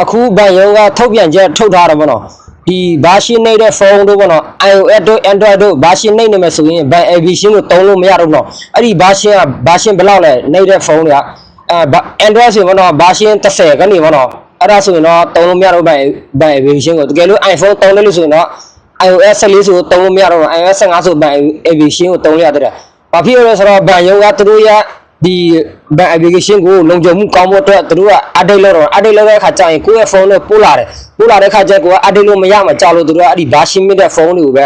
အခုဘန်ရုံကထုတ်ပြန်ချက်ထုတ်ထားတယ်ဗောနော်ဒီဘာရှင်းနေတဲ့ဖုန်းတို့ဗောနော် iOS တို့ Android တို့ဘာရှင်းနေနေမယ်ဆိုရင်ဘန် aviation ကိုတုံးလို့မရတော့နော်အဲ့ဒီဘာရှင်းဘယ်လောက်လဲနေတဲ့ဖုန်းတွေကAndroid ဆိုဗောနော်ဘာရှင်း30ကနေဗောနော်အဲ့ဒါဆိုရင်တော့တုံးလို့မရတော့ဘန် aviation ကိုတကယ်လို့ iPhone တုံးလို့ဆိုရင်တော့ iOS 14ဆိုတုံးလို့မရတော့ iOS 15ဆိုဘန် aviation ကိုတုံးလို့ရတယ်ဘာဖြစ်လို့လဲဆိုတော့ဘန်ရုံကသူတို့ရဒီဘန် application ကိုလုံခြုံမှုကောင်းဖို့အတွက်သူတို့က update လုပ်တဲ့အခါကျရင်ကိုယ့်ရဲ့ဖုန်းနဲ့ပို့လာတဲ့အခါကျကိုက update လို့မရမှကြောက်လို့သူတို့ကအဲ့ဒီ version မြင့်တဲ့ဖုန်းတွေကိုပဲ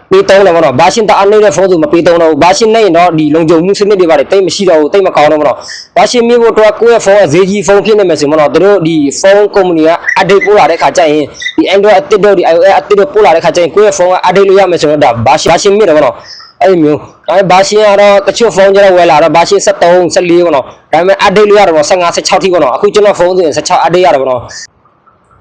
ပေးတုံးတယ်ဗောနော် version တအားနေတဲ့ဖုန်းဆိုမပေးတုံးတော့ဘူး version နဲ့ရင်တော့ဒီလုံခြုံမှုစနစ်တွေပါတယ်တိတ်မရှိတော့ဘူးတိတ်မကောင်းတော့ဗောနော် version မြင့်ဖို့အတွက်ကိုယ့်ရဲ့ဖုန်းကဈေးကြီးဖုန်းဖြစ်နေမယ်ဆိုဗောနော်သူတို့ဒီဖုန်း company က update ပို့လာတဲ့အခါကျရင်ဒီ Android အသစ်တို့ဒီ iOS အသစ်တို့ပို့လာတဲ့အခါကျရင်ကိုယ့်ရဲ့ဖုန်းက update လို့ရမယ်ဆိုတော့ဒါ version မြင့်တယ်ဗောနော်အဲ့မျိုးအဲ့ဘာရှင်းကတော့တချို့ဖုန်းကျတော့ဝယ်လာတော့ဘာရှင်း73 14ပေါ့နော်ဒါပေမဲ့ update လို့ရတော့15 16ထိပေါ့နော်အခုကျွန်တော်ဖုန်းဆိုရင်16 update ရတယ်ပေါ့နော်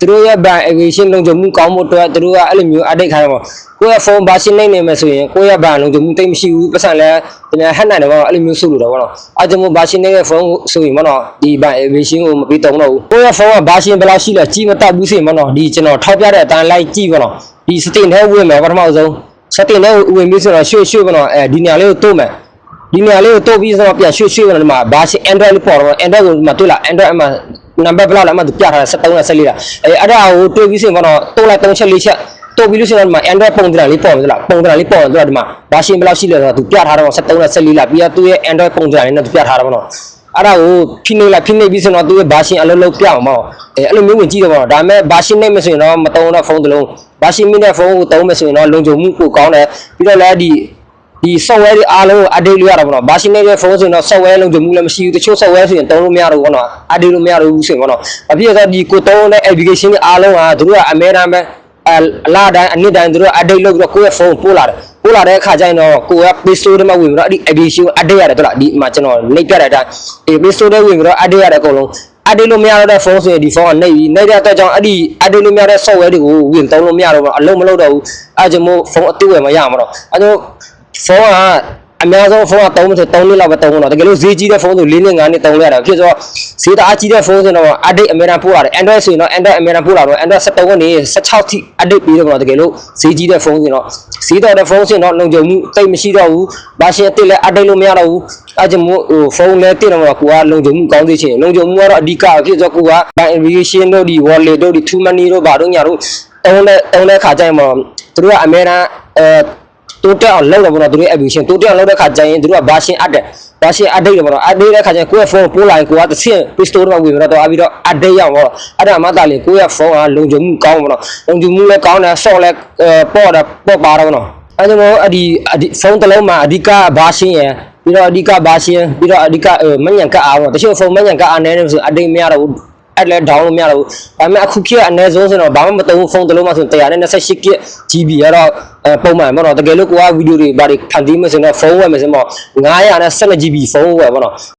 သူတို့ရဲ့ ban aviation လုံခြုံမှုကောင်းဖို့အတွက်သူတို့ကအဲ့လိုမျိုး update ခိုင်းပါကိုယ့်ရဲ့ဖုန်းဘာရှင်းနေမယ်ဆိုရင်ကိုယ့်ရဲ့ ban လုံခြုံမှုတိတ်မရှိဘူးပတ်စံလဲပြန်ဟက်နိုင်တယ်ပေါ့နော်အဲ့လိုမျိုးဆိုလို့တော့ပေါ့နော်အဲ့ကြောင့်မို့ဘာရှင်းနေတဲ့ဖုန်းဆိုရင်ပေါ့နော်ဒီ ban aviation ကိုမပြီးတုံးတော့ဘူးကိုယ့်ရဲ့ဖုန်းကဘာရှင်းဘယ်လောက်ရှိလဲကြီးမတက်ဘူးဆိုရင်ပေါ့နော်ဒီကျွန်တော်ထောက်ပြတဲ့အတိုင်းလိုက်ကြည့်ပေါ့နော်ဒီ setting ထဲဝင်မယ်ပထမဆုံးsetting နဲ့ဝင်ပြီးဆိုတော့ရွှေ့ပေါ့နော်ဒီနေရာလေးကိုတိုးမယ်ဒီနေရာလေးကိုတိုးပြီးဆိုတော့ပြန်ရွှေ့ပေါ့နော်ဒီမှာဘာရှင်း Android လို့ပေါ်တော့ Android ကိုဒီမှာတွေ့လား Android မှာနံပါတ်ဘယ်လောက်လဲအမှသူပြထားတာ73နဲ့14လားအဲ့ဒါကိုတွေးပြီးဆိုရင်ပေါ့နော်တိုးလိုက်3ချက်4ချက်တိုးပြီးလို့ဆိုတော့ဒီမှာ Android ပုံသဏ္ဍာန်လေးပေါ်မယ်လားပုံသဏ္ဍာန်လေးပေါ်တော့ဒီမှာဘာရှင်းဘယ်လောက်ရှိလဲဆိုတော့သူပြထားတော့73နဲ့14လားပြီးတော့သူရဲ့ Android ပုံသဏ္ဍာန်လေးနဲ့သူပြထားတာပေါ့နော်အဲ့ဒါကိုဖိနေပြီးဆိုတော့သူရဲ့ဘာရှင်းအလုံးလုံးပြအောင်ပေါ့အဲ့လိုမျိုးဝင်ကြည့်တော့ပေါ့ဒါပေမဲ့ဘာရှင်းနေမယ်ဆိုရင်တော့မတုံးတော့ဖုန်းတစ်လုံးဘာရှင်းမိတဲ့ဖုန်းကိုတုံးမယ်ဆိုရင်တော့လုံခြုံမှုပိုကောင်းတယ်ပြီးတော့လည်းဒီ software တွေအားလုံးကို update လုပ်ရတာပေါ့နော်ဘာရှင်းနေတဲ့ဖုန်းဆိုရင်တော့ software လုံခြုံမှုလည်းမရှိဘူးတချို့ software ဆိုရင်တုံးလို့မရတော့ဘူးပေါ့နော် update လို့မရတော့ဘူးဆိုရင်ပေါ့နော်အပြည့်ဆိုဒီကိုတုံးတဲ့ application တွေအားလုံးကသူတို့ကအများအားပဲအလားတိုင်းအနည်းတိုင်းသူတို့ update လုပ်ပြီးတော့ကိုယ့်ရဲ့ဖုန်းပို့လာတဲ့အခါကျရင်တော့ကိုယ်က Play Store ထဲမှာဝင်ပြီးတော့အဲ့ဒီ application ကို update ရတယ်တို့လားဒီမှာကျွန်တော်နှိပ်ပြတဲ့အတိုင်းဒီ Play Store ထဲဝင်ပြီးတော့ update ရတဲ့အကုန်လုံး update လို့မရတော့တဲ့ဖုန်းဆိုရင်ဒီဖုန်းကနှိပ်တဲ့အတွက်ကြောင့်အဲ့ဒီ update လို့မရတဲ့ software တွေကိုဝင်သုံးလို့မရတော့ဘူးအလုံးမလုပ်တော့ဘူးအဲ့ကြောင့်မို့ဖုန်းအသေးဝယ်မရမှာတော့အဲ့တော့ဖုန်းကအများဆုံးဖုန်းက3နှစ်လောက်ပဲသုံးတော့တကယ်လို့ဈေးကြီးတဲ့ဖုန်းဆို4နှစ်5နှစ်သုံးလို့ရတယ်ဖြစ်ဆိုတော့ဈေးတအားကြီးတဲ့ဖုန်းဆိုတော့ update အများအားပို့ရတယ် Android ဆိုရင်တော့ Android အများအားပို့လာတော့ Android 13ကနေ16ထိ update ပြီးတော့တကယ်လို့ဈေးကြီးတဲ့ဖုန်းဆိုတော့ဈေးတော်တဲ့ဖုန်းဆိုတော့လုံခြုံမှုတိတ်မရှိတော့ဘူးဘာရှင်းအစ်လည်း update လို့မရတော့ဘူးအဲ့ကြောင့်မို့ဖုန်းလည်းတင်တော့ကိုကလုံခြုံမှုကောင်းသေးချင်လုံခြုံမှုကတော့အဓိကဖြစ်ဆိုကိုက bank application တို့ဒီ wallet တို့ဒီ True Money တို့ဘာတို့ညာတို့တုံးတဲ့ခါကျရင်ပေါ့သူတို့ကအများအားတိုးတက်အောင်လုပ်တယ်ပေါ့နော်သူတို့ application တိုးတက်အောင်လုပ်တဲ့ခါကျရင်သူတို့ကဘာရှင်း update တယ်ပေါ့နော် update တဲ့ခါကျရင်ကိုယ့်ရဲ့ဖုန်းပို့လာရင်ကိုကတစ်ဆင့် Play Store ထဲမှာဝင်ပြီးတော့ပြီးတော့ update ရအောင်ပေါ့အဲ့ဒါမှသာလေကိုယ့်ရဲ့ဖုန်းကလုံခြုံမှုကောင်းပေါ့နော်လုံခြုံမှုလည်းကောင်းတယ် soft လည်းပေါ့ပါတော့ပေါ့နော်အဲ့ဒါမို့အဲ့ဒီဖုန်းတစ်လုံးမှာအဓိကဘာရှင်းရယ်ပြီးတော့အဓိကဘာရှင်းပြီးတော့အဓိကမညံကအားပေါ့တချို့ဖုန်းမညံကအားနေတယ်ဆို update မရတော့ဘူးအဲ့လည်း down လို့မရတော့ဘူးဒါပေမဲ့အခုခေတ်အနည်းဆုံးဆိုတော့ဘာမှမသုံးဖုန်းတစ်လုံးမှာဆို128 GB ရတော့ပုံမှန်ပေါ့နော်တကယ်လို့ကိုကဗီဒီယိုတွေဘာတွေဖန်တီးမယ်ဆိုတော့ဖုန်းဝယ်မယ်ဆိုတော့912 GB ဖုန်းဝယ်ပေါ့နော်